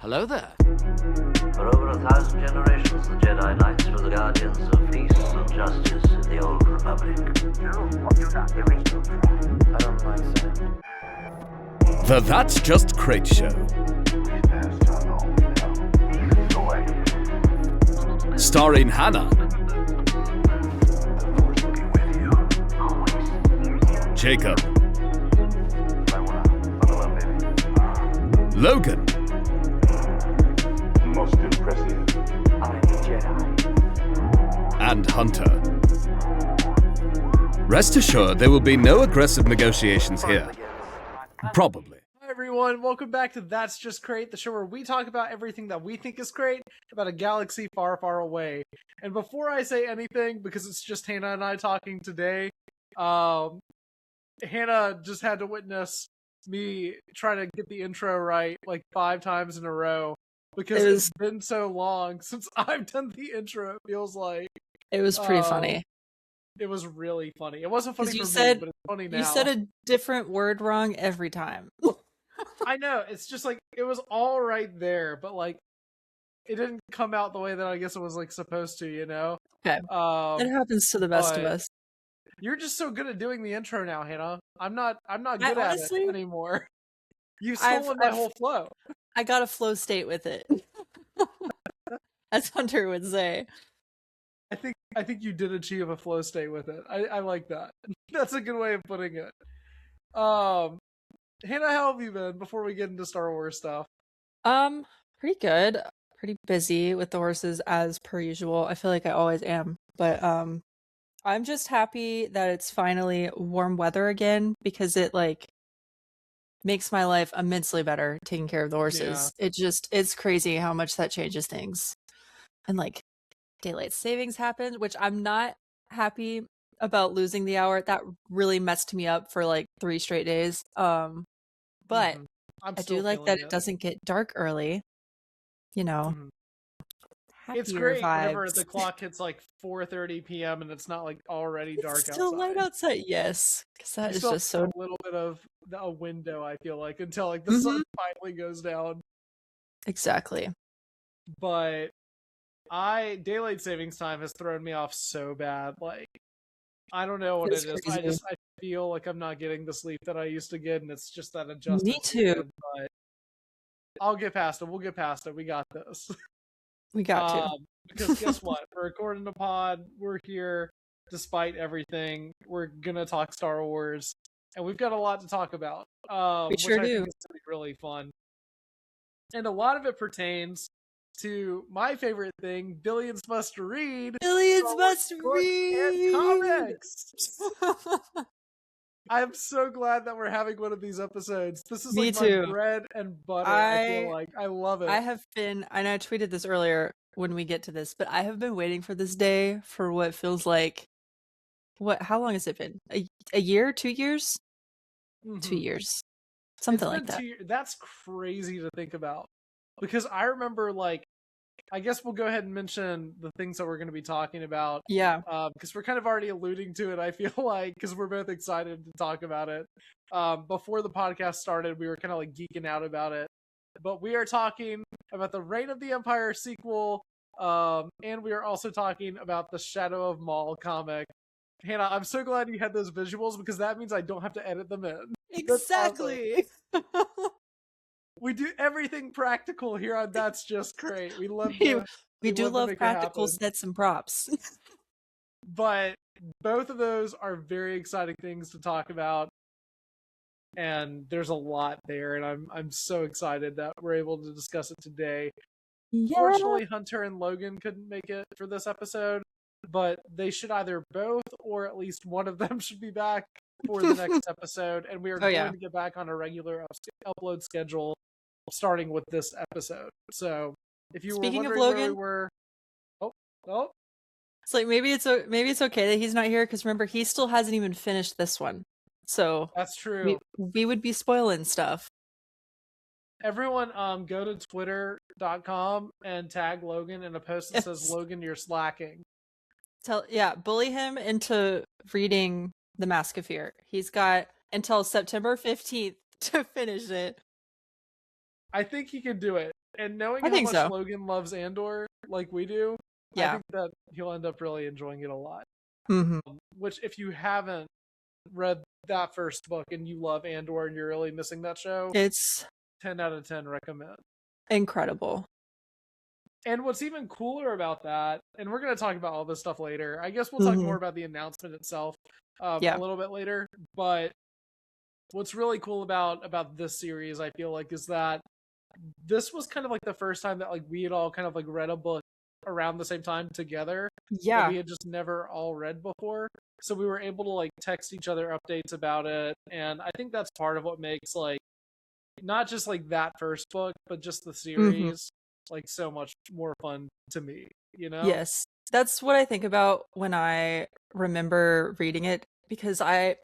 Hello there. For over 1,000 generations, the Jedi Knights were the guardians of peace and justice in the Old Republic. I don't mind saying. The That's Just Crait Show. Starring Hannah. Jacob. Logan. Most impressive. I'm a Jedi. And Hunter. Rest assured, there will be no aggressive negotiations here. Probably. Hi everyone, welcome back to That's Just Crait, the show where we talk about everything that we think is great about a galaxy far, far away. And before I say anything, because it's just Hannah and I talking today, Hannah just had to witness me trying to get the intro right like 5 times in a row because it's been so long since I've done the intro. It feels like it was pretty funny. It was really funny. It wasn't funny for me, but it's funny now. You said a different word wrong every time. I know, it's just like it was all right there, but like it didn't come out the way that I guess it was like supposed to, you know? Okay. It happens to the best of us. You're just so good at doing the intro now, Hannah. I'm not good at it anymore. You've stolen my whole flow. I got a flow state with it. As Hunter would say. I think you did achieve a flow state with it. I like that. That's a good way of putting it. Hannah, how have you been before we get into Star Wars stuff? Pretty good. Pretty busy with the horses as per usual. I feel like I always am. But I'm just happy that it's finally warm weather again because it like makes my life immensely better taking care of the horses. Yeah. It's crazy how much that changes things. And like daylight savings happened, which I'm not happy about losing the hour. That really messed me up for like 3 straight days. But I do like that it doesn't get dark early. You know. It's great whenever the clock hits like 4:30 p.m. and it's not like already dark outside. It's still light outside, yes. Because that is just so a little bit of a window, I feel like, until like the sun finally goes down. Exactly. But daylight savings time has thrown me off so bad. Like, I don't know what it is. I feel like I'm not getting the sleep that I used to get, and it's just that adjustment. Me too. But I'll get past it. We'll get past it. We got this. We got to. Because guess what? We're recording the pod. We're here despite everything. We're going to talk Star Wars. And we've got a lot to talk about. We sure do. Which I think is going to be really fun. And a lot of it pertains to my favorite thing, Billions Must Read. Billions Must Read! Comics! I'm so glad that we're having one of these episodes. This is like my bread and butter, I feel like. I love it. I have been, and I tweeted this earlier when we get to this, but I have been waiting for this day for what feels like, how long has it been? A year? 2 years? 2 years. Something like that. That's crazy to think about. Because I remember like, I guess we'll go ahead and mention the things that we're going to be talking about. Yeah. Because we're kind of already alluding to it, I feel like, because we're both excited to talk about it. Before the podcast started, we were kind of like geeking out about it. But we are talking about the Reign of the Empire sequel, and we are also talking about the Shadow of Maul comic. Hannah, I'm so glad you had those visuals because that means I don't have to edit them in. Exactly. We do everything practical here on That's Just Crait. We love we do love practical sets and props. But both of those are very exciting things to talk about. And there's a lot there, and I'm so excited that we're able to discuss it today. Yeah. Fortunately, Hunter and Logan couldn't make it for this episode, but they should either both or at least one of them should be back for the next episode, and we are going to get back on a regular upload schedule starting with this episode. So if you Speaking were of Logan, where we were... It's like maybe it's okay that he's not here because remember he still hasn't even finished this one. So that's true. We would be spoiling stuff. Everyone go to twitter.com and tag Logan in a post that says, Logan, you're slacking. Bully him into reading The Mask of Fear. He's got until September 15th to finish it. I think he can do it. And knowing I how think much so. Logan loves Andor, like we do, I Yeah. think that he'll end up really enjoying it a lot. Mm-hmm. Which, if you haven't read that first book and you love Andor and you're really missing that show, It's 10 out of 10 recommend. incredible. And what's even cooler about that, and we're going to talk about all this stuff later. I guess we'll talk more about the announcement itself a little bit later. But what's really cool about this series, I feel like, is that this was kind of like the first time that like we had all kind of like read a book around the same time together that we had just never all read before. So we were able to like text each other updates about it. And I think that's part of what makes like not just like that first book, but just the series like so much more fun to me, you know? Yes. That's what I think about when I remember reading it, because I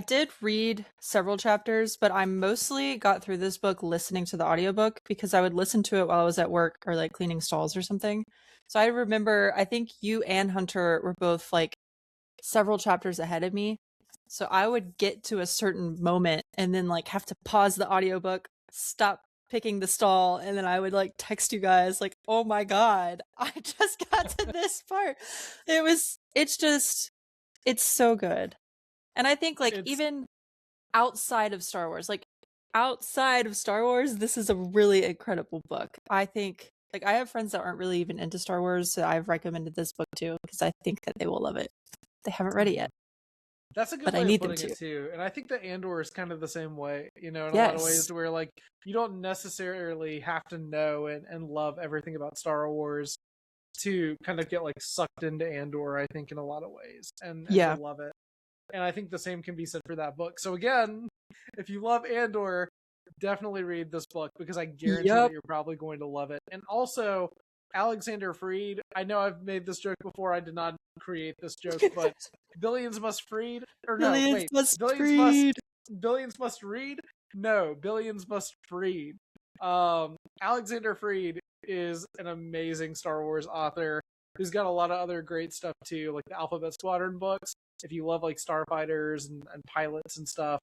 did read several chapters, but I mostly got through this book listening to the audiobook because I would listen to it while I was at work or like cleaning stalls or something. So I remember, I think you and Hunter were both like several chapters ahead of me. So I would get to a certain moment and then like have to pause the audiobook, stop picking the stall, and then I would like text you guys like, oh my god, I just got to this part. It's so good. And I think like even outside of Star Wars, this is a really incredible book. I think like I have friends that aren't really even into Star Wars, so I've recommended this book too because I think that they will love it. They haven't read it yet. That's a good way of putting it too. And I think that Andor is kind of the same way, you know, in a lot of ways, where like you don't necessarily have to know and love everything about Star Wars to kind of get like sucked into Andor, I think, in a lot of ways and to love it. And I think the same can be said for that book. So again, if you love Andor, definitely read this book because I guarantee that you're probably going to love it. And also, Alexander Freed, I know I've made this joke before, I did not create this joke, but Billions Must Freed, or no, wait, Billions Must Read? No, Billions Must Freed. Alexander Freed is an amazing Star Wars author who's got a lot of other great stuff too, like the Alphabet Squadron books. If you love like starfighters and pilots and stuff,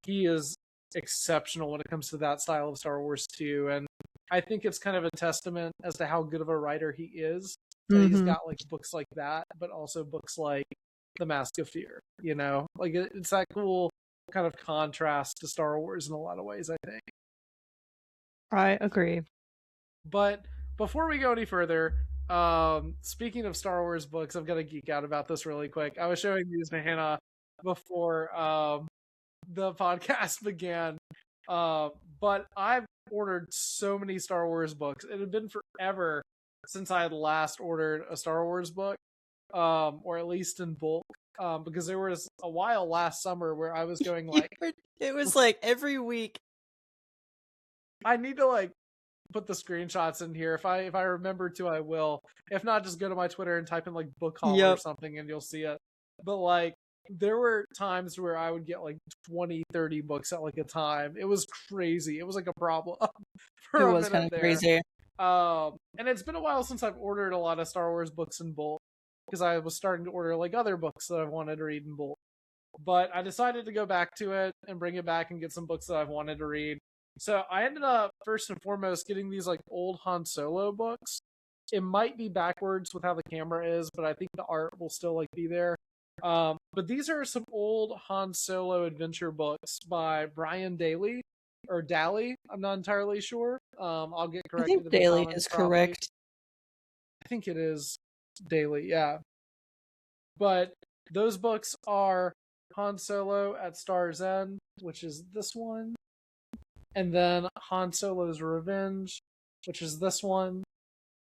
he is exceptional when it comes to that style of Star Wars too. And I think it's kind of a testament as to how good of a writer he is. That he's got like books like that, but also books like The Mask of Fear, you know? Like it's that cool kind of contrast to Star Wars in a lot of ways, I think. I agree. But before we go any further, speaking of Star Wars books, I've got to geek out about this really quick. I was showing these to Hannah before the podcast began, but I've ordered so many Star Wars books. It had been forever since I had last ordered a Star Wars book, or at least in bulk, because there was a while last summer where I was going like... It was like every week. I need to like put the screenshots in here. If I remember to, I will. If not, just go to my Twitter and type in like book haul or something and you'll see it. But like there were times where I would get like 20, 30 books at like a time. It was crazy. It was like a problem. It was kind of crazy. And it's been a while since I've ordered a lot of Star Wars books in bulk because I was starting to order like other books that I wanted to read in bulk. But I decided to go back to it and bring it back and get some books that I've wanted to read. So I ended up, first and foremost, getting these like old Han Solo books. It might be backwards with how the camera is, but I think the art will still like be there. But these are some old Han Solo adventure books by Brian Daley, or Daly. I'm not entirely sure. I'll get corrected. I think Daly is correct. I think it is Daly, yeah. But those books are Han Solo at Star's End, which is this one. And then Han Solo's Revenge, which is this one.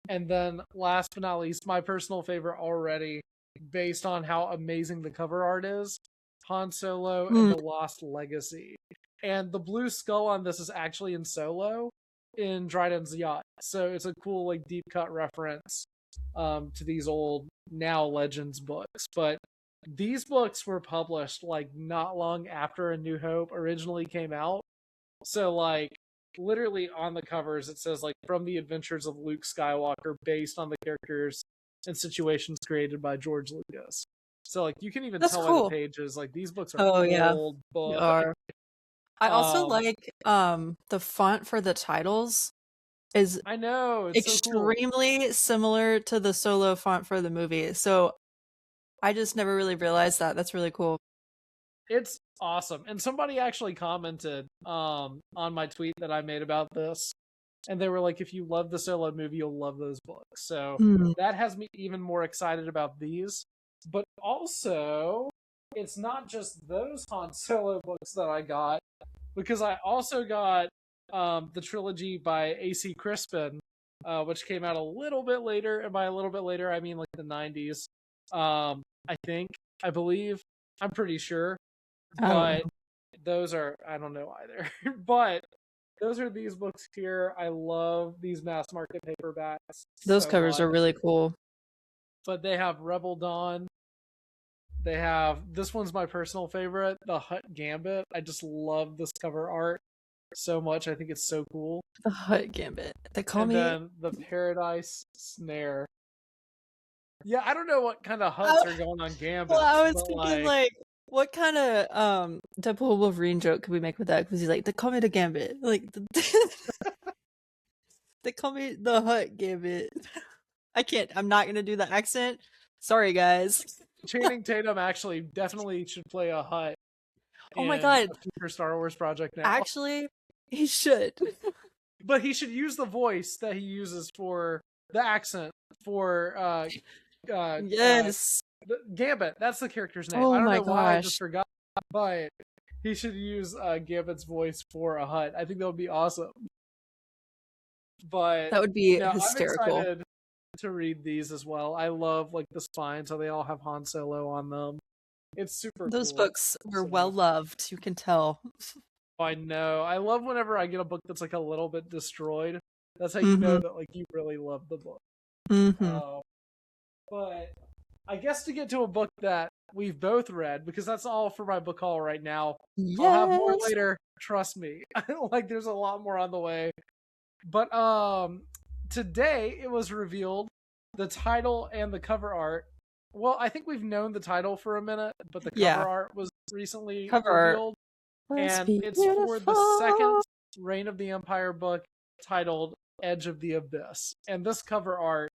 And then last but not least, my personal favorite already, based on how amazing the cover art is, Han Solo and the Lost Legacy. And the blue skull on this is actually in Solo in Dryden's Yacht. So it's a cool like deep cut reference to these old now Legends books. But these books were published like not long after A New Hope originally came out. So like literally on the covers it says like from the adventures of Luke Skywalker based on the characters and situations created by George Lucas. So like you can even tell by the pages like these books are old books. I also like the font for the titles. is I know, it's so cool. extremely similar to the Solo font for the movie. So I just never really realized that. That's really cool. It's awesome. And somebody actually commented on my tweet that I made about this. And they were like, if you love the Solo movie, you'll love those books. So that has me even more excited about these. But also, it's not just those Han Solo books that I got, because I also got the trilogy by A.C. Crispin, which came out a little bit later. And by a little bit later, I mean like the 90s. I believe. I'm pretty sure. But those are, I don't know either. But those are these books here. I love these mass market paperbacks. Those so covers much. are really cool. But they have Rebel Dawn. They have, this one's my personal favorite, the Hutt Gambit. I just love this cover art so much. I think it's so cool. The Hutt Gambit. They call me. And then the Paradise Snare. Yeah, I don't know what kind of Hutts are going on Gambit. Well, I was thinking like, what kind of Deadpool Wolverine joke could we make with that? Because he's like, they call me the Gambit. Like, they call me the Hutt Gambit. I'm not going to do the accent. Sorry, guys. Channing Tatum actually definitely should play a Hutt. Oh my god. A future Star Wars project now. Actually, he should. But he should use the voice that he uses for the accent for yes. Gambit. That's the character's name. Oh I don't my know why I gosh. just forgot, but he should use Gambit's voice for a Hutt. I think that would be awesome. But that would be I'm hysterical. excited to read these as well. I love like the spines, so they all have Han Solo on them. It's super Those cool. books were well loved, you can tell. I know. I love whenever I get a book that's like a little bit destroyed. That's how you know that like you really love the book. But I guess to get to a book that we've both read, because that's all for my book haul right now. Yes. I'll have more later, trust me. Like there's a lot more on the way. But today it was revealed the title and the cover art. Well, I think we've known the title for a minute, but the cover art was recently revealed. And it's for the second Reign of the Empire book titled Edge of the Abyss. And this cover art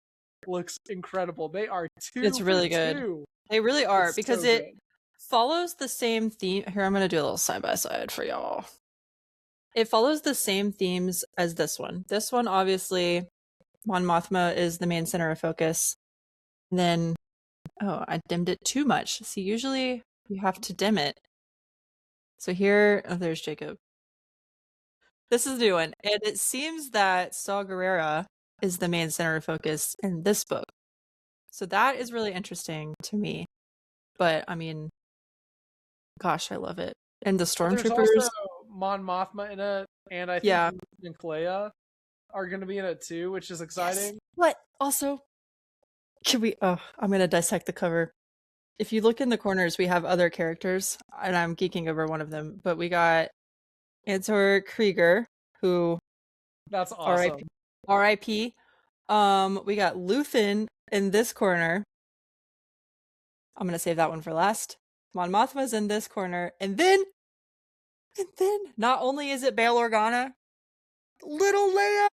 looks incredible. They are It's really good. They really are, because it follows the same theme. Here, I'm going to do a little side-by-side for y'all. It follows the same themes as this one. This one, obviously, Mon Mothma is the main center of focus. And then, oh, I dimmed it too much. See, usually you have to dim it. So here, oh, there's Jacob. This is the new one. And it seems that Saw Gerrera is the main center of focus in this book. So that is really interesting to me. But, I mean, gosh, I love it. And the stormtroopers. There's also Mon Mothma in it, and I think Luke and Clea are going to be in it too, which is exciting. Yes. But also, can we... Oh, I'm going to dissect the cover. If you look in the corners, we have other characters, and I'm geeking over one of them. But we got Antor Krieger, who... That's awesome. R.I.P. We got Luthen in this corner. I'm going to save that one for last. Mon Mothma's in this corner. And then, not only is it Bail Organa, little Leia.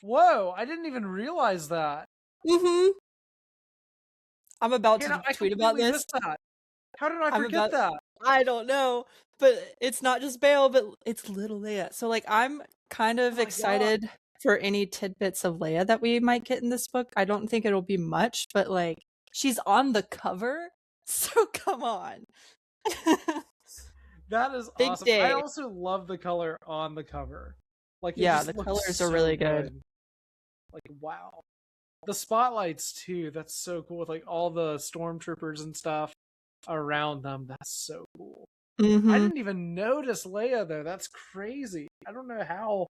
Whoa, I didn't even realize that. I'm about to tweet about this. How did I forget that? I don't know. But it's not just Bail, but it's little Leia. So, like, I'm kind of excited for any tidbits of Leia that we might get in this book. I don't think it'll be much, but, like, she's on the cover. So, come on. That is Big awesome. day. I also love the color on the cover. Like, yeah, the colors are really good. Like, wow. The spotlights, too. That's so cool with, like, all the stormtroopers and stuff around them. That's so cool. I didn't even notice Leia, though. That's crazy. I don't know how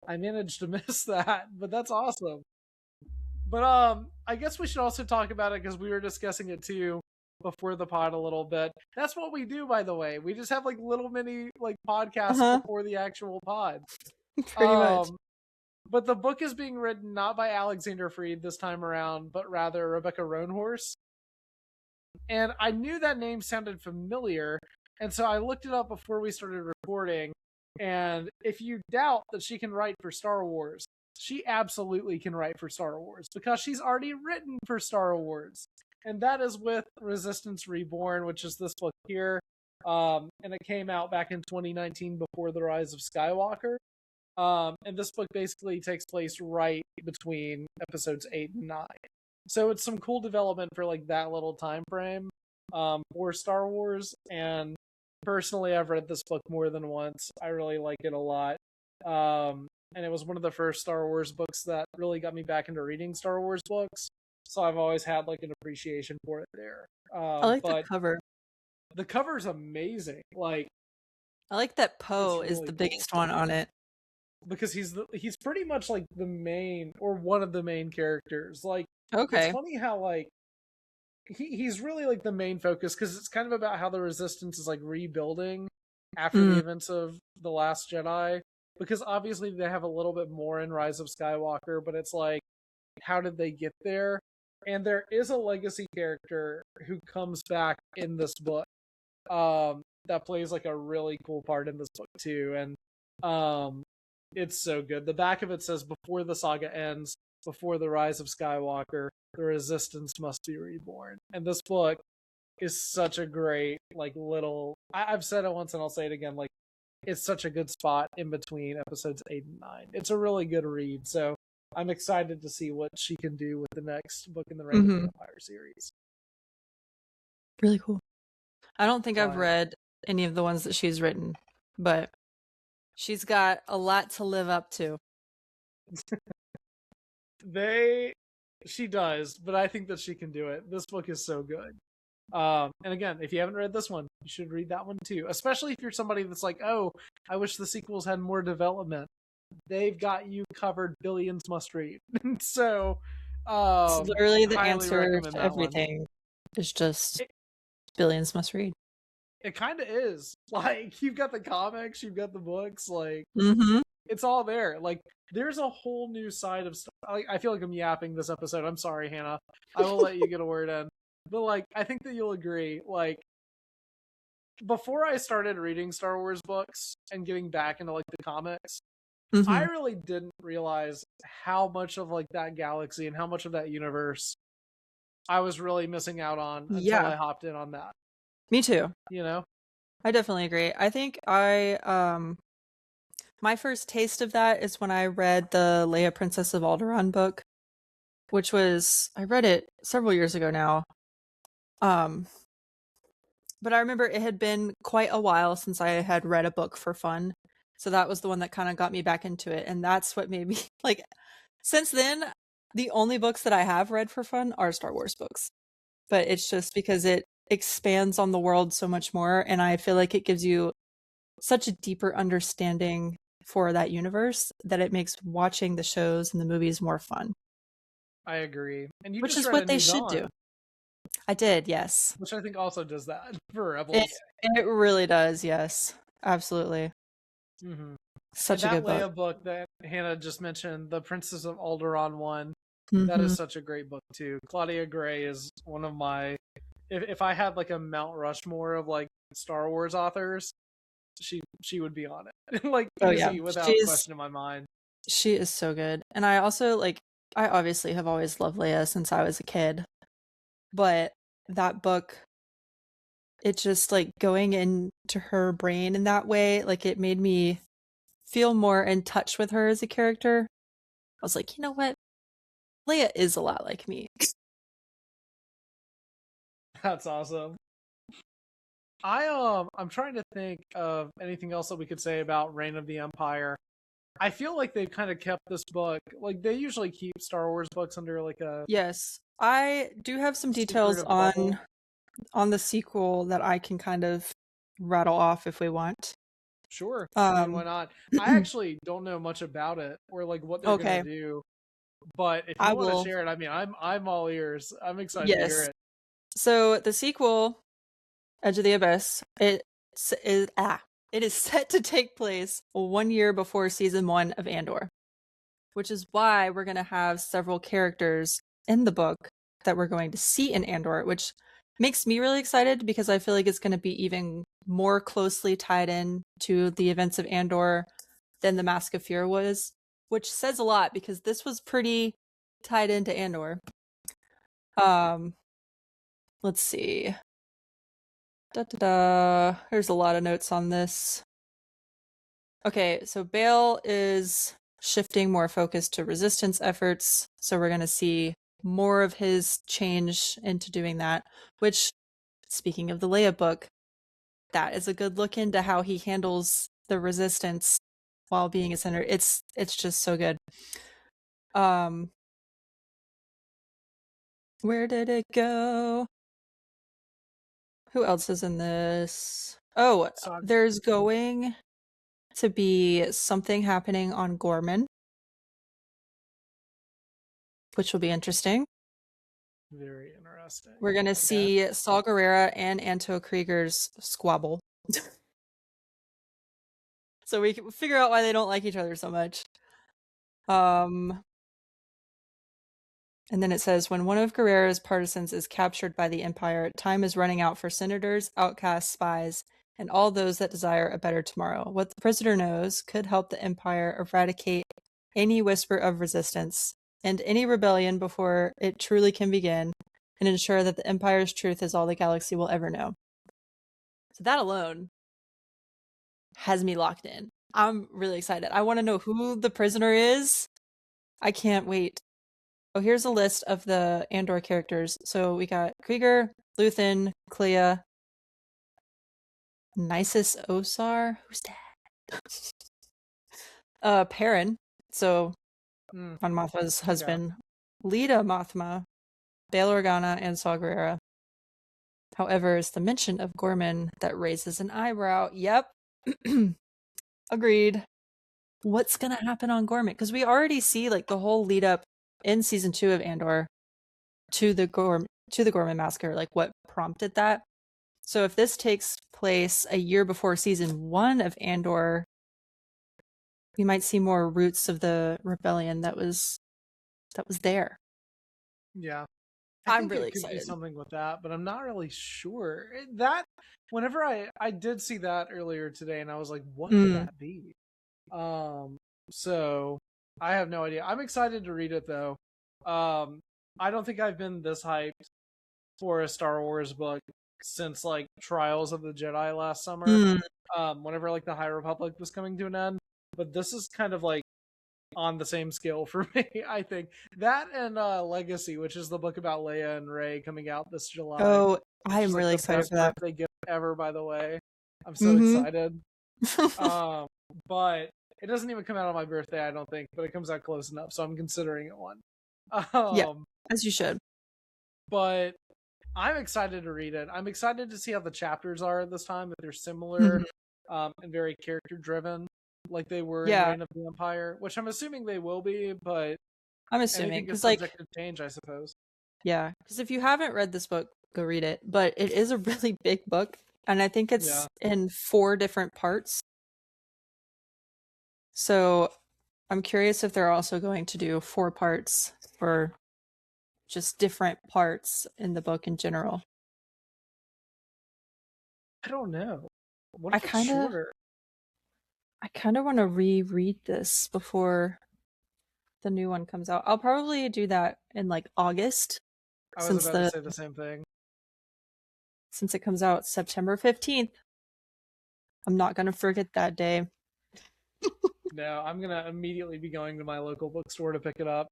I managed to miss that, but that's awesome. But I guess we should also talk about it because we were discussing it, too, before the pod a little bit. That's what we do, by the way. We just have, like, little mini, like, podcasts before the actual pod. Pretty much. But the book is being written not by Alexander Freed this time around, but rather Rebecca Roanhorse. And I knew that name sounded familiar, and so I looked it up before we started recording, And if you doubt that she can write for Star Wars, she absolutely can write for Star Wars because she's already written for Star Wars. And that is with Resistance Reborn, which is this book here. And it came out back in 2019 before The Rise of Skywalker. And this book basically takes place right between episodes 8 and 9. So it's some cool development for like that little time frame for Star Wars. And personally, I've read this book more than once. I really like it a lot. And it was one of the first Star Wars books that really got me back into reading Star Wars books. So I've always had like an appreciation for it there. I like the cover. The cover's amazing. Like, I like that Poe really is the cool. biggest one on it. Because he's pretty much like the main or one of the main characters. Like, Okay. it's funny how like he's really like the main focus because it's kind of about how the Resistance is like rebuilding after the events of The Last Jedi. Because obviously they have a little bit more in Rise of Skywalker, but it's like, how did they get there? And there is a legacy character who comes back in this book that plays like a really cool part in this book too. And it's so good. The back of it says, before the saga ends, before the rise of Skywalker, the Resistance must be reborn. And this book is such a great, like, little... I've said it once and I'll say it again, like, it's such a good spot in between episodes 8 and 9. It's a really good read, so I'm excited to see what she can do with the next book in the Reign of the Empire series. Really cool. I don't think I've read any of the ones that she's written, but she's got a lot to live up to. She does, but I think that she can do it. This book is so good. And again, if you haven't read this one, you should read that one too. Especially if you're somebody that's like, oh, I wish the sequels had more development. They've got you covered. Billions must read. So, it's literally the answer recommend to that everything. It's just billions must read. It kind of is. Like, you've got the comics, you've got the books, like, it's all there. Like, there's a whole new side of stuff. I feel like I'm yapping this episode. I'm sorry, Hannah. I will let you get a word in. But, like, I think that you'll agree. Like, before I started reading Star Wars books and getting back into, like, the comics, I really didn't realize how much of, like, that galaxy and how much of that universe I was really missing out on until I hopped in on that. Me too. You know? I definitely agree. I think my first taste of that is when I read the Leia Princess of Alderaan book, which was, I read it several years ago now. But I remember it had been quite a while since I had read a book for fun. So that was the one that kind of got me back into it. And that's what made me, like, since then, the only books that I have read for fun are Star Wars books. But it's just because it expands on the world so much more. And I feel like it gives you such a deeper understanding for that universe that it makes watching the shows and the movies more fun. I agree. And you which just is read what a they new should Dawn, do. I did, yes. which I think also does that for Rebels. It really does, yes. Absolutely. Such and a good that Leia book. book that Hannah just mentioned, the Princess of Alderaan one, that is such a great book too. Claudia Gray is one of my... If I had like a Mount Rushmore of like Star Wars authors, she would be on it. Like, easy, without question in my mind. She is so good. And I also, like, I obviously have always loved Leia since I was a kid. But that book, it just, like, going into her brain in that way, like, it made me feel more in touch with her as a character. I was like, you know what? Leia is a lot like me. That's awesome. I'm trying to think of anything else that we could say about Reign of the Empire. I feel like they've kind of kept this book, like, they usually keep Star Wars books under like a... Yes. I do have some details on the sequel that I can kind of rattle off if we want. Sure. I mean, why not? I actually don't know much about it or like what they're gonna do. But if you want to share it, I mean, I'm all ears. I'm excited to hear it. So the sequel, Edge of the Abyss, it is set to take place 1 year before season 1 of Andor, which is why we're going to have several characters in the book that we're going to see in Andor, which makes me really excited because I feel like it's going to be even more closely tied in to the events of Andor than the Mask of Fear was, which says a lot because this was pretty tied into Andor. Let's see. There's a lot of notes on this. Okay, so Bail is shifting more focus to resistance efforts, so we're going to see more of his change into doing that, which, speaking of the Leia book, that is a good look into how he handles the resistance while being a senator. It's just so good. Where did it go? Who else is in this? Oh, there's going to be something happening on Gorman, which will be interesting. Very interesting. We're going to see Saw Gerrera and Anto Krieger's squabble. So we can figure out why they don't like each other so much. And then it says, when one of Gerrera's partisans is captured by the Empire, time is running out for senators, outcasts, spies, and all those that desire a better tomorrow. What the prisoner knows could help the Empire eradicate any whisper of resistance and any rebellion before it truly can begin, and ensure that the Empire's truth is all the galaxy will ever know. So that alone has me locked in. I'm really excited. I want to know who the prisoner is. I can't wait. Oh, here's a list of the Andor characters. So we got Krieger, Luthen, Clea, Nisus Osar. Who's that? Perrin. So Mon Mothma's husband. Lita Mothma, Bail Organa, and Saw Gerrera. However, it's the mention of Gorman that raises an eyebrow. Yep. Agreed. What's gonna happen on Gorman? Because we already see like the whole lead up in season 2 of Andor to the Gorman massacre, like what prompted that. So if this takes place a year before season 1 of Andor, we might see more roots of the rebellion that was there. Yeah. I'm it really could excited. be something with that, but I'm not really sure. That whenever I did see that earlier today, and I was like, what could that be? So I have no idea. I'm excited to read it though. I don't think I've been this hyped for a Star Wars book since like Trials of the Jedi last summer. Whenever like the High Republic was coming to an end, but this is kind of like on the same scale for me. I think that and Legacy, which is the book about Leia and Rey coming out this July. Oh, I am really excited for that. Birthday gift ever, by the way. I'm so excited. But it doesn't even come out on my birthday, I don't think, but it comes out close enough, so I'm considering it one. Yeah, as you should. But I'm excited to read it. I'm excited to see how the chapters are this time, if they're similar and very character driven, like they were in Reign of the Empire, which I'm assuming they will be, but I'm assuming because subject to change, I suppose. Yeah, because if you haven't read this book, go read it. But it is a really big book, and I think it's in 4 different parts. So I'm curious if they're also going to do 4 parts or just different parts in the book in general. I don't know. I kind of want to reread this before the new one comes out. I'll probably do that in like August. I was about to say the same thing. Since it comes out September 15th. I'm not going to forget that day. No, I'm going to immediately be going to my local bookstore to pick it up.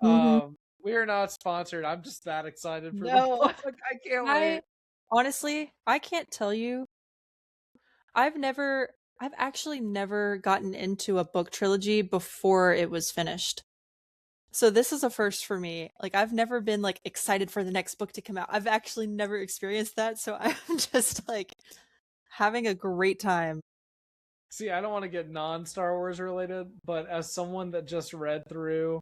We are not sponsored. I'm just that excited for the book. I can't wait. Honestly, I can't tell you. I've actually never gotten into a book trilogy before it was finished. So this is a first for me. Like, I've never been like excited for the next book to come out. I've actually never experienced that. So I'm just like having a great time. See, I don't want to get non-Star Wars related, but as someone that just read through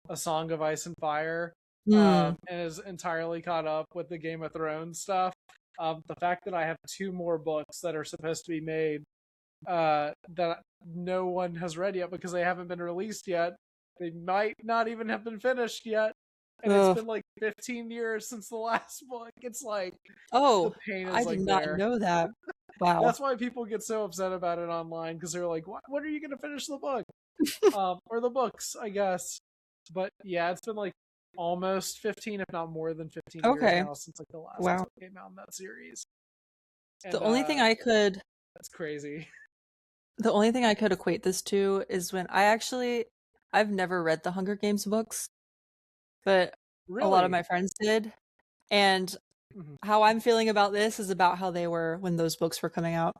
A Song of Ice and Fire and is entirely caught up with the Game of Thrones stuff, the fact that I have 2 more books that are supposed to be made that no one has read yet because they haven't been released yet. They might not even have been finished yet. and it's Ugh. been like 15 years since the last book. It's like the Oh, pain I is did like not there. know that. Wow. That's why people get so upset about it online because they're like, when are you going to finish the book? Or the books, I guess. But yeah, it's been like almost 15, if not more than 15 years Okay. now since like the last Wow. book came out in that series. And The only thing I could that's crazy. the only thing I could equate this to is when I've never read the Hunger Games books, but a lot of Really? my friends did. And Mhm. how I'm feeling about this is about how they were when those books were coming out.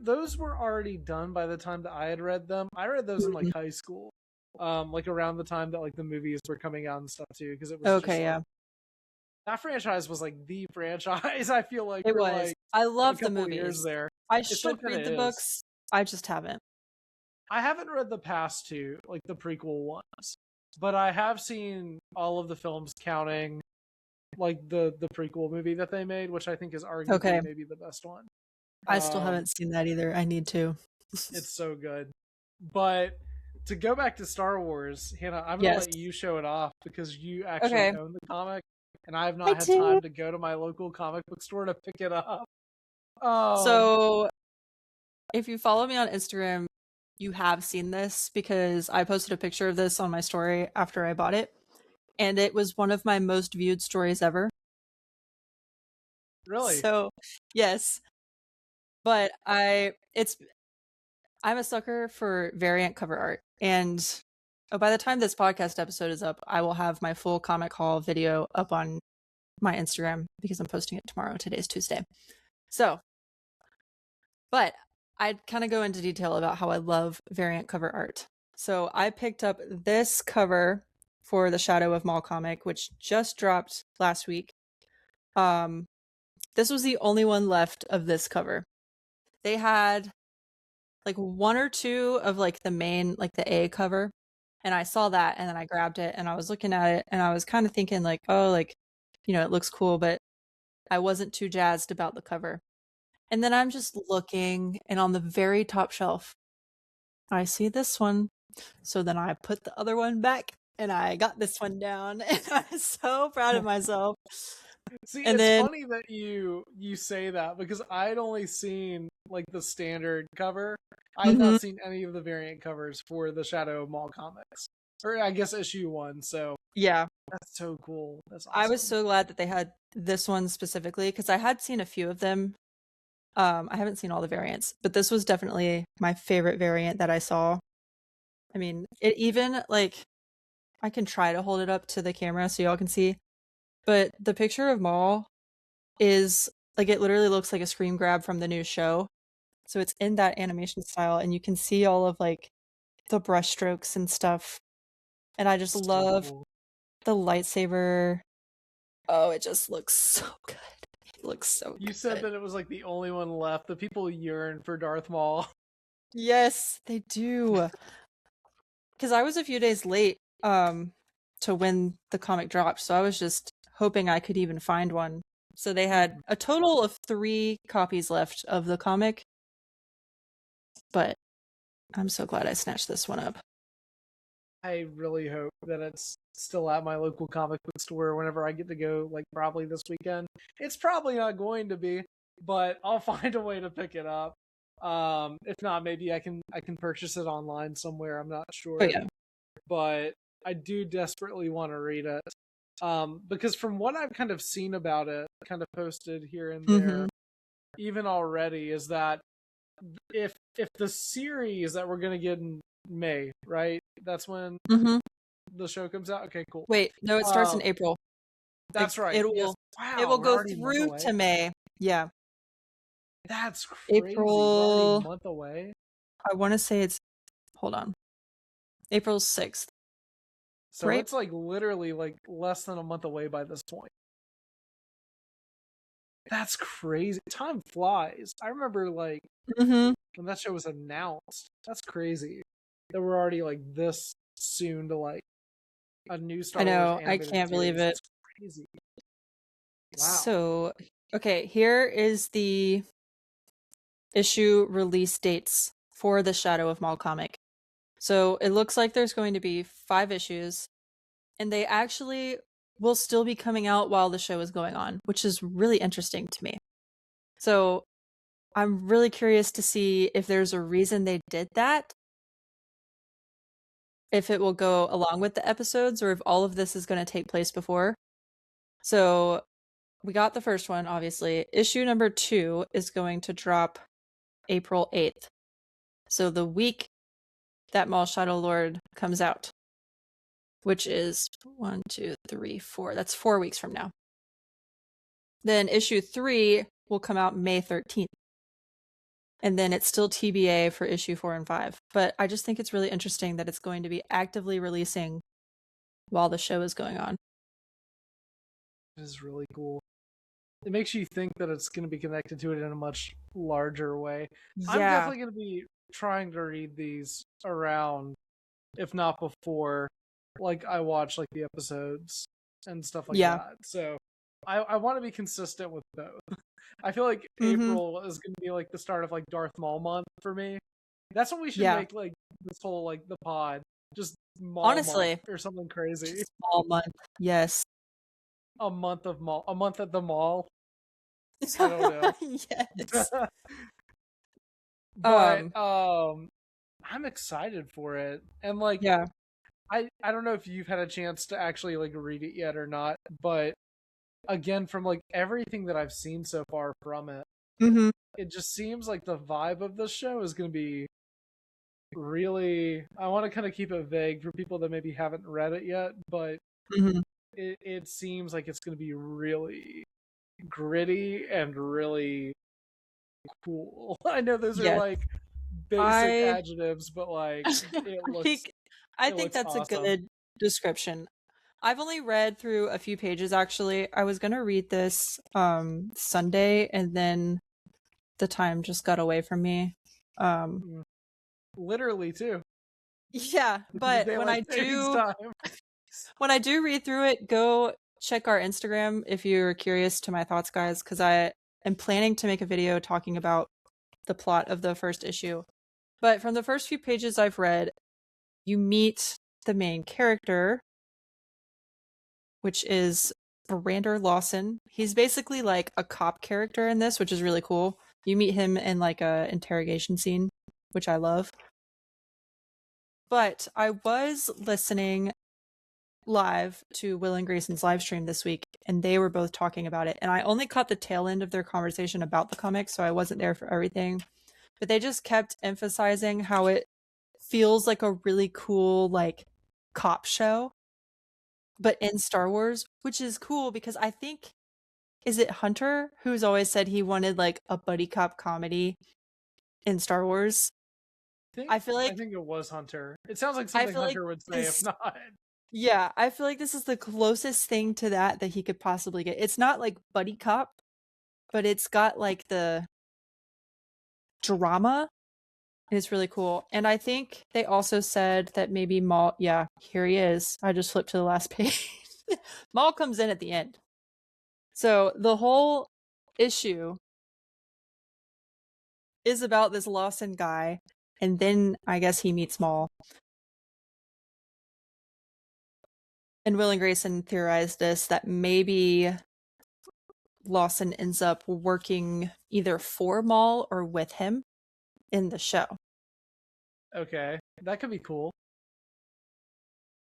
Those were already done by the time that I had read them. I read those in like high school, like around the time that like the movies were coming out and stuff too, because it was just Okay, like, yeah. that franchise was like the franchise. I feel like It for was. like I a love the couple of years movies. there. I It still should kind of read the is. books. I just haven't. I haven't read the past two, like the prequel ones, but I have seen all of the films counting like the prequel movie that they made, which I think is arguably Okay. maybe the best one. I still haven't seen that either. I need to. It's so good. But to go back to Star Wars, Hannah, I'm gonna Yes. let you show it off because you actually Okay. own the comic, and I have I not had do. time to go to my local comic book store to pick it up. So if you follow me on Instagram, you have seen this because I posted a picture of this on my story after I bought it. And it was one of my most viewed stories ever. Really? So yes. But I'm a sucker for variant cover art. And by the time this podcast episode is up, I will have my full comic haul video up on my Instagram because I'm posting it tomorrow. Today's Tuesday. So, but I'd kind of go into detail about how I love variant cover art. So I picked up this cover for the Shadow of Maul comic, which just dropped last week. This was the only one left of this cover. They had like one or two of like the main, like the A cover, and I saw that and then I grabbed it and I was looking at it and I was kind of thinking like, oh, like, it looks cool, but I wasn't too jazzed about the cover. And then I'm just looking, and on the very top shelf, I see this one. So then I put the other one back and I got this one down, and I was so proud of myself. See, And it's then funny that you say that because I'd only seen like the standard cover. I had not seen any of the variant covers for the Shadow of Maul comics, or I guess issue 1. So yeah, that's so cool. That's awesome. I was so glad that they had this one specifically because I had seen a few of them. I haven't seen all the variants, but this was definitely my favorite variant that I saw. I mean, it even like I can try to hold it up to the camera so y'all can see, but the picture of Maul is like it literally looks like a screen grab from the new show. So it's in that animation style, and you can see all of like the brush strokes and stuff. And I just So love cool. the lightsaber. Oh, it just looks so good. It looks so good. You said that it was like the only one left. The people yearn for Darth Maul. Yes, they do. Because I was a few days late to when the comic dropped, so I was just hoping I could even find one. So they had a total of 3 copies left of the comic. But I'm so glad I snatched this one up. I really hope that it's still at my local comic book store whenever I get to go, like probably this weekend. It's probably not going to be, but I'll find a way to pick it up. If not, maybe I can purchase it online somewhere. I'm not sure. Oh yeah. But I do desperately want to read it. Because from what I've kind of seen about it, kind of posted here and there, even already, is that if the series that we're gonna get in May, right? That's when the show comes out. Okay, cool. Wait, no, it starts in April. That's right. It will Yes. Wow, it will we're go already a month through away? to May. Yeah. That's crazy. We're already a month away. I want to say it's hold on. April 6th. So Right? it's like literally like less than a month away by this point. That's crazy. Time flies. I remember like when that show was announced. That's crazy. That we're already like this soon to like a new Star I know. Wars I animated can't believe series. it. That's crazy. Wow. So, okay, here is the issue release dates for the Shadow of Maul comic. So it looks like there's going to be 5 issues, and they actually will still be coming out while the show is going on, which is really interesting to me. So I'm really curious to see if there's a reason they did that, if it will go along with the episodes, or if all of this is going to take place before. So we got the first one, obviously. Issue number 2 is going to drop April 8th. So the week that Maul Shadow Lord comes out, which is 1, 2, 3, 4. That's 4 weeks from now. Then issue 3 will come out May 13th. And then it's still TBA for issue 4 and 5. But I just think it's really interesting that it's going to be actively releasing while the show is going on. It is really cool. It makes you think that it's going to be connected to it in a much larger way. Yeah. I'm definitely going to be trying to read these around, if not before, like I watch like the episodes and stuff like that. So I want to be consistent with both. I feel like April is going to be like the start of like Darth Maul month for me. That's what we should make like this whole like the pod, just Maul honestly month or something crazy. Maul month, yes. A month of Maul, a month at the mall. I don't know. Yes. But I'm excited for it, and like I don't know if you've had a chance to actually like read it yet or not, but again, from like everything that I've seen so far from it, it just seems like the vibe of the show is going to be really. I want to kind of keep it vague for people that maybe haven't read it yet, but it seems like it's going to be really gritty and really cool. I know those are like basic adjectives, but like it looks. I think that's awesome. A good description. I've only read through a few pages actually. I was gonna read this Sunday, and then the time just got away from me. Literally too. Yeah, but when I do read through it, go check our Instagram if you're curious to my thoughts, guys, because I am planning to make a video talking about the plot of the first issue. But from the first few pages I've read, you meet the main character, which is Brander Lawson. He's basically like a cop character in this, which is really cool. You meet him in like a interrogation scene, which I love. But I was listening live to Will and Grayson's live stream this week, and they were both talking about it. And I only caught the tail end of their conversation about the comic, so I wasn't there for everything. But they just kept emphasizing how it feels like a really cool like cop show, but in Star Wars, which is cool because I think, is it Hunter who's always said he wanted like a buddy cop comedy in Star Wars? I think it was Hunter. It sounds like something Hunter would say, if not. Yeah, I feel like this is the closest thing to that he could possibly get. It's not like buddy cop, but it's got like the drama. It's really cool. And I think they also said that maybe Maul, here he is. I just flipped to the last page. Maul comes in at the end. So the whole issue is about this Lawson guy, and then I guess he meets Maul. And Will and Grayson theorized this, that maybe Lawson ends up working either for Maul or with him in the show. Okay, that could be cool.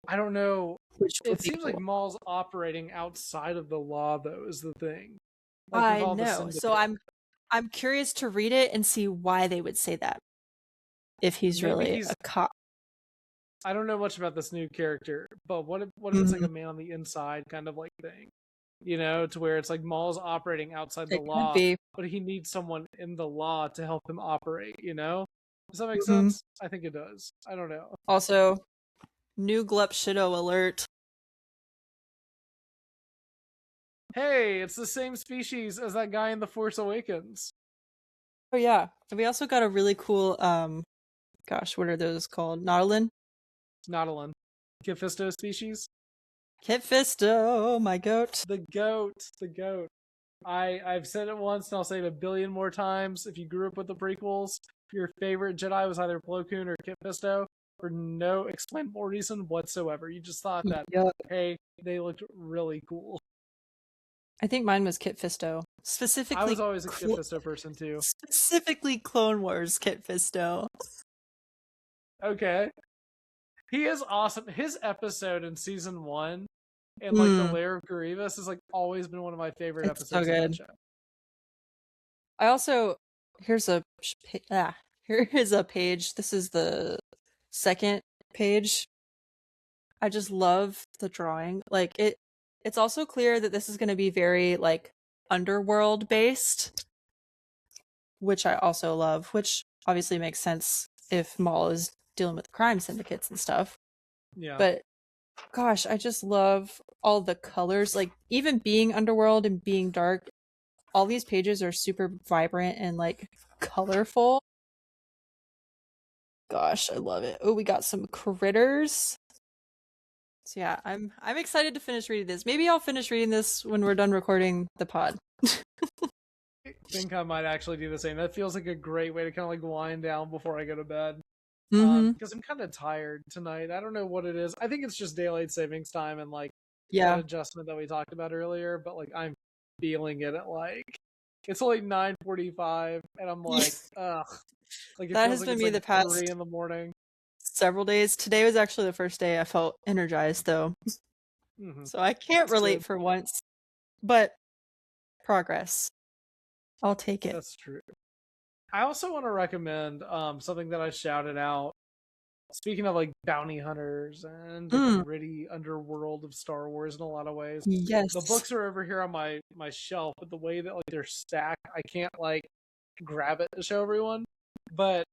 I don't know. It seems like Maul's operating outside of the law, though, is the thing. Like, I know. So I'm curious to read it and see why they would say that. If he's really a cop. I don't know much about this new character, but what if it's like a man on the inside kind of like thing? You know, to where it's like Maul's operating outside the law, but he needs someone in the law to help him operate, you know? Does that make sense? I think it does. I don't know. Also, new Glup Shido alert. Hey, it's the same species as that guy in The Force Awakens. Oh yeah. We also got a really cool, gosh, what are those called? Nautilin? Nautilin. Kit Fisto species? Kit Fisto, my goat. The goat. I've said it once and I'll say it a billion more times. If you grew up with the prequels, your favorite Jedi was either Plo Koon or Kit Fisto, for no explainable reason whatsoever. You just thought that, Yep. hey, they looked really cool. I think mine was Kit Fisto. Specifically, I was always a Kit Fisto person too. Specifically Clone Wars Kit Fisto. Okay. He is awesome. His episode in season 1 and like the Lair of Grievous has like always been one of my favorite It's so episodes of that good. show. I also here is a page. This is the second page. I just love the drawing. Like it's also clear that this is going to be very like underworld based, which I also love, which obviously makes sense if Maul is dealing with crime syndicates and stuff. Yeah. But gosh, I just love all the colors. Like even being underworld and being dark, all these pages are super vibrant and like colorful. Gosh, I love it. Oh, we got some critters. So yeah, I'm excited to finish reading this. Maybe I'll finish reading this when we're done recording the pod. I think I might actually do the same. That feels like a great way to kind of like wind down before I go to bed. Because I'm kind of tired tonight. I don't know what it is. I think it's just daylight savings time and like that adjustment that we talked about earlier. But like I'm feeling it at like it's only 9:45, and I'm like, ugh. Like that has been me the past 3 in the morning. Several days. Today was actually the first day I felt energized, though. So I can't relate for once, but progress. I'll take it. That's true. I also want to recommend something that I shouted out. Speaking of like bounty hunters and the gritty underworld of Star Wars in a lot of ways. Yes. The books are over here on my shelf, but the way that like they're stacked, I can't like grab it to show everyone. But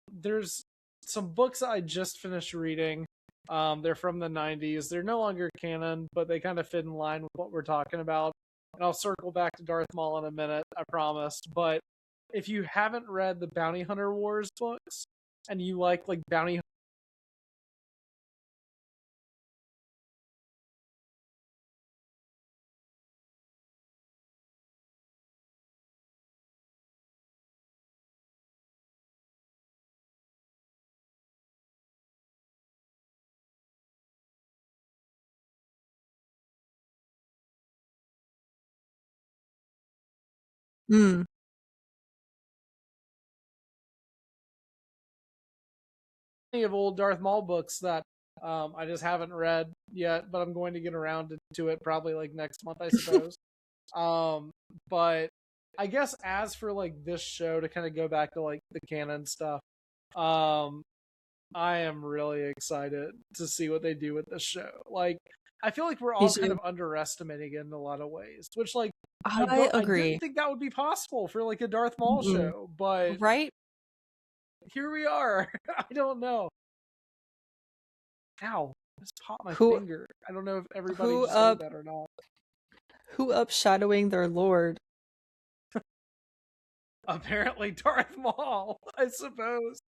there's some books I just finished reading. They're from the 90s. They're no longer canon, but they kind of fit in line with what we're talking about. And I'll circle back to Darth Maul in a minute, I promised. But if you haven't read the Bounty Hunter Wars books and you like bounty of old Darth Maul books that I just haven't read yet, but I'm going to get around to it probably like next month, I suppose. But I guess as for like this show, to kind of go back to like the canon stuff, I am really excited to see what they do with this show. Like, I feel like we're all kind of underestimating it in a lot of ways, which like I agree. I didn't think that would be possible for like a Darth Maul show, but right here we are. I don't know. Ow! I just popped my finger. I don't know if everybody just heard that or not. Who upshadowing their lord? Apparently Darth Maul, I suppose.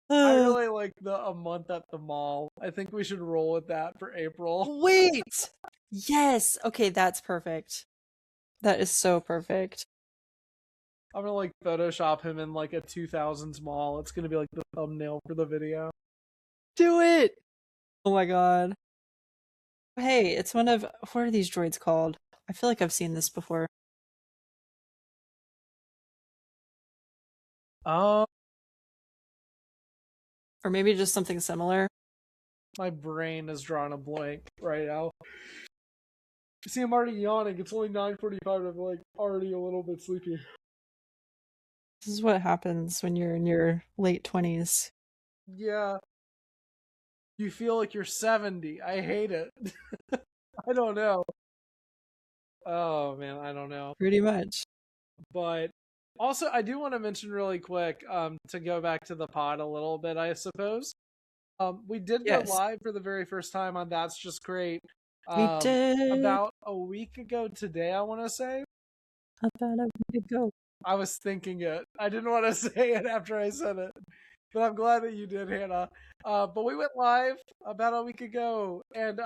I really like a month at the mall. I think we should roll with that for April. Wait! Yes! Okay, that's perfect. That is so perfect. I'm gonna like Photoshop him in like a 2000s mall. It's gonna be like the thumbnail for the video. Do it! Oh my god. Hey, it's one of... What are these droids called? I feel like I've seen this before. Or maybe just something similar. My brain is drawing a blank right now. See, I'm already yawning. It's only 9:45. I'm like already a little bit sleepy. This is what happens when you're in your late 20s. Yeah. You feel like you're 70. I hate it. I don't know. Oh, man, I don't know. Pretty much. But also, I do want to mention really quick, to go back to the pod a little bit, I suppose. We did go live for the very first time on That's Just Crait. We did. About a week ago today, I want to say. About a week ago. I was thinking it. I didn't want to say it after I said it. But I'm glad that you did, Hannah. But we went live about a week ago, and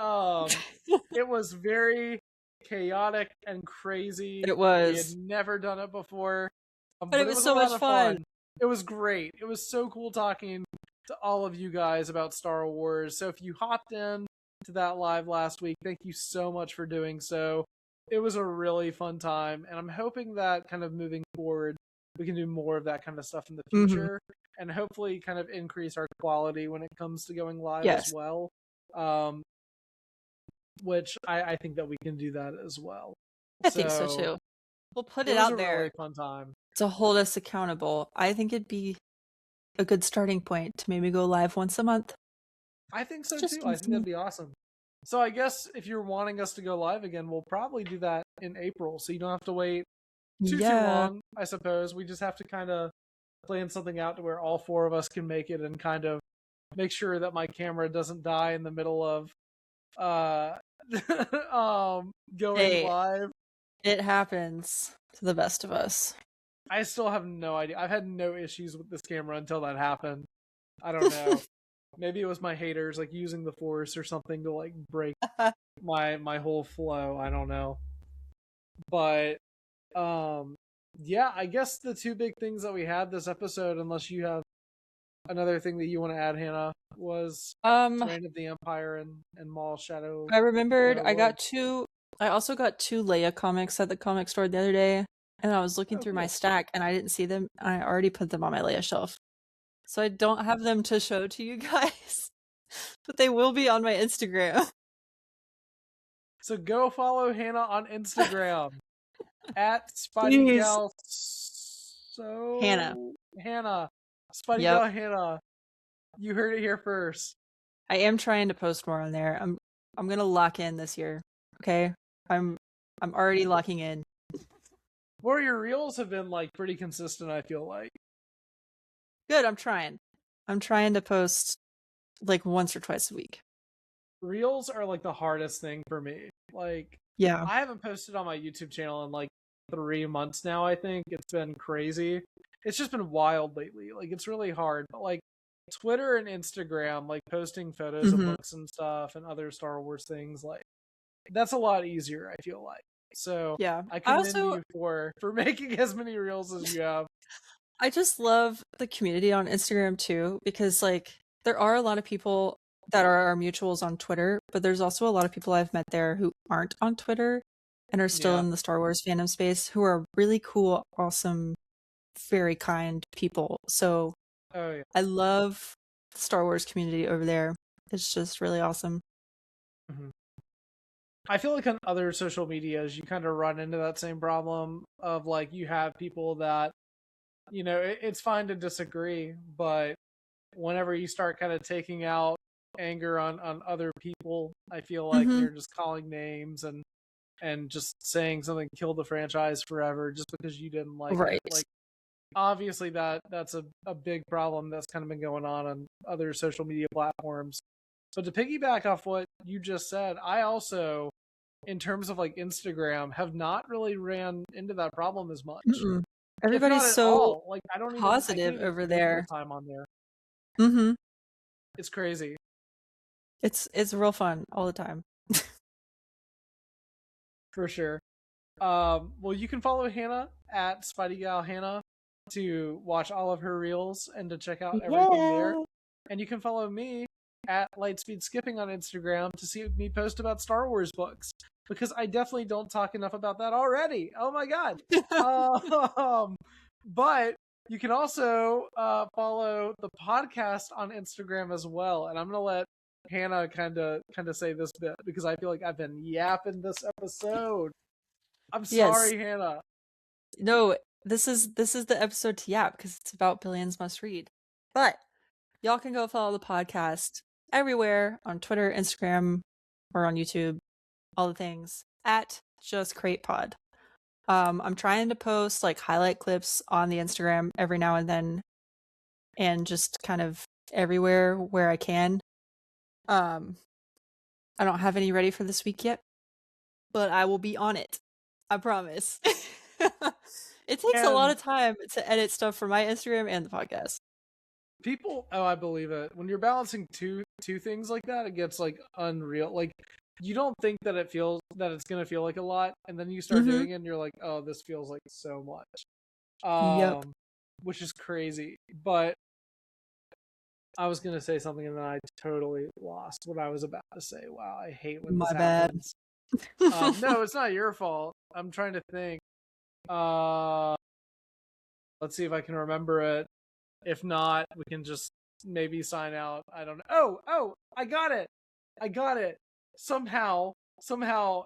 it was very chaotic and crazy. It was. We had never done it before. But it was so much fun. It was great. It was so cool talking to all of you guys about Star Wars. So if you hopped in to that live last week, thank you so much for doing so. It was a really fun time, and I'm hoping that kind of moving forward, we can do more of that kind of stuff in the future, and hopefully kind of increase our quality when it comes to going live as well. Which I think that we can do that as well. I think so too. We'll put it out there. A really fun time to hold us accountable. I think it'd be a good starting point to maybe go live once a month. I think so too. I think that'd be awesome. So I guess if you're wanting us to go live again, we'll probably do that in April. So you don't have to wait too long, I suppose. We just have to kind of plan something out to where all four of us can make it and kind of make sure that my camera doesn't die in the middle of going live. It happens to the best of us. I still have no idea. I've had no issues with this camera until that happened. I don't know. Maybe it was my haters like using the Force or something to like break my whole flow. I don't know. But yeah, I guess the two big things that we had this episode, unless you have another thing that you want to add, Hannah, was Reign of the Empire and Maul Shadow. I remembered I also got 2 Leia comics at the comic store the other day, and I was looking through my stack and I didn't see them. I already put them on my Leia shelf. So I don't have them to show to you guys, but they will be on my Instagram. So go follow Hannah on Instagram at SpideyGal. Hannah. SpideyGal Hannah. You heard it here first. I am trying to post more on there. I'm gonna lock in this year. Okay, I'm already locking in. Warrior Reels have been like pretty consistent, I feel like. Good, I'm trying to post like once or twice a week. Reels are like the hardest thing for me. Like, I haven't posted on my YouTube channel in like 3 months now, I think. It's been crazy. It's just been wild lately. Like, it's really hard. But like Twitter and Instagram, like posting photos of books and stuff and other Star Wars things, like that's a lot easier, I feel like. So I commend you for making as many reels as you have. I just love the community on Instagram too, because like there are a lot of people that are our mutuals on Twitter, but there's also a lot of people I've met there who aren't on Twitter and are still in the Star Wars fandom space, who are really cool, awesome, very kind people. So I love the Star Wars community over there. It's just really awesome. I feel like on other social medias, you kind of run into that same problem of like you have people that, you know, it's fine to disagree, but whenever you start kind of taking out anger on other people, I feel like you're just calling names and just saying something, kill the franchise forever just because you didn't like it. Like, obviously that's a big problem that's kind of been going on other social media platforms. But to piggyback off what you just said, I also, in terms of like Instagram, have not really ran into that problem as much. Everybody's so like I don't positive even over there. Time on there. It's crazy. It's real fun all the time. For sure. Well, you can follow Hannah at SpideyGal Hannah to watch all of her reels and to check out everything there. And you can follow me at Lightspeed Skipping on Instagram to see me post about Star Wars books, because I definitely don't talk enough about that already. Oh my god. But you can also follow the podcast on Instagram as well. And I'm gonna let Hannah kind of say this bit because I feel like I've been yapping this episode. I'm sorry, Hannah. No, this is the episode to yap because it's about Billions Must Read. But y'all can go follow the podcast everywhere on Twitter, Instagram, or on YouTube, all the things at Just Crait Pod. I'm trying to post like highlight clips on the Instagram every now and then, and just kind of everywhere where I can. I don't have any ready for this week yet, but I will be on it. I promise. It takes a lot of time to edit stuff for my Instagram and the podcast. People, I believe it. When you're balancing two things like that, it gets like unreal. Like you don't think that it's gonna feel like a lot, and then you start doing it, and you're like, oh, this feels like so much. which is crazy. But I was gonna say something and then I totally lost what I was about to say. Wow, I hate when this My bad. happens. No, it's not your fault. I'm trying to think. Let's see if I can remember it. If not, we can just maybe sign out. I don't know. Oh, I got it. Somehow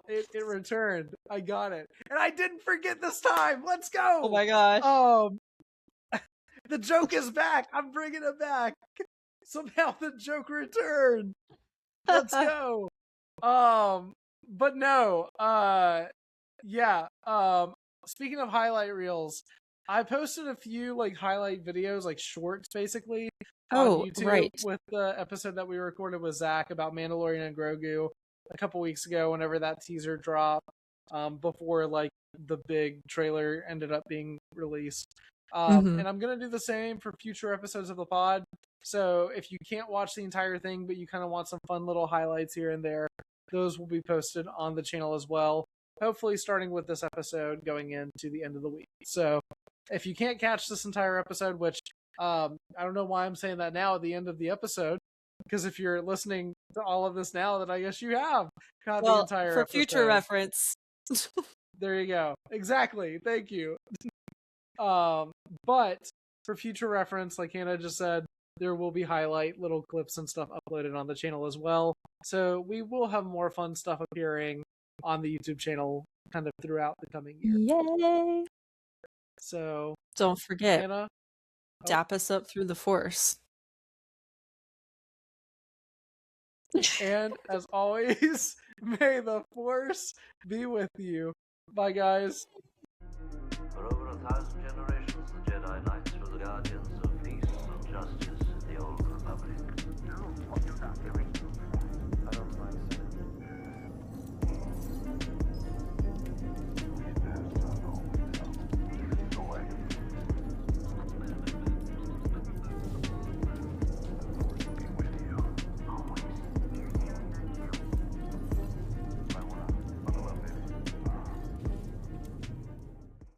it returned. I got it. And I didn't forget this time. Let's go. Oh my gosh. The joke is back. I'm bringing it back. Somehow the joke returned. Let's go. But no. Yeah. Speaking of highlight reels, I posted a few like highlight videos, like shorts basically, on YouTube right. with the episode that we recorded with Zach about Mandalorian and Grogu a couple weeks ago whenever that teaser dropped, before like the big trailer ended up being released. And I'm gonna do the same for future episodes of the pod. So if you can't watch the entire thing, but you kind of want some fun little highlights here and there, those will be posted on the channel as well. Hopefully starting with this episode going into the end of the week. So if you can't catch this entire episode, which I don't know why I'm saying that now at the end of the episode, because if you're listening to all of this now, then I guess you have caught the entire for episode. future reference. There you go. Exactly. Thank you. But for future reference, like Hannah just said, there will be highlight little clips and stuff uploaded on the channel as well. So we will have more fun stuff appearing on the YouTube channel kind of throughout the coming year. Yay! So Don't forget, Hannah, dap us up through the Force. And as always, may the Force be with you. Bye, guys. For over 1,000